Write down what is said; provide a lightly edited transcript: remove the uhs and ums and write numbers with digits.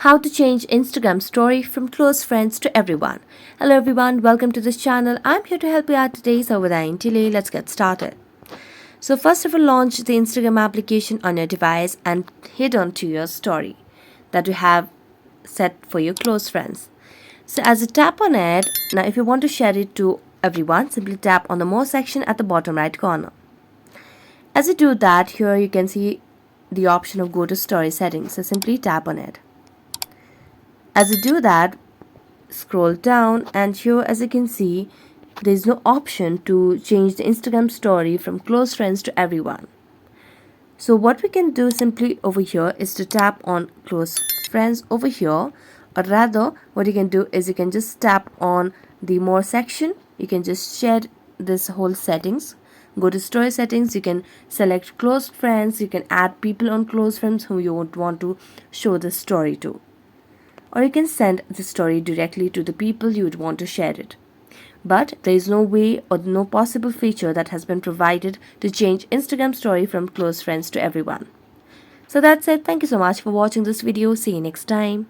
How to change Instagram story from close friends to everyone. Hello everyone, welcome to this channel. I'm here to help you out today, so without any delay, let's get started. So first of all, launch the Instagram application on your device and head on to your story that you have set for your close friends. So as you tap on it, now if you want to share it to everyone, simply tap on the more section at the bottom right corner. As you do that, here you can see the option of go to story settings, so simply tap on it. As you do that, scroll down and here as you can see there is no option to change the Instagram story from close friends to everyone. So what we can do simply over here is to tap on close friends over here, or rather what you can do is you can just tap on the more section. You can just share this whole settings, go to story settings, you can select close friends, you can add people on close friends who you would want to show the story to, or you can send the story directly to the people you would want to share it. But there is no way or no possible feature that has been provided to change Instagram story from close friends to everyone. So that's it. Thank you so much for watching this video. See you next time.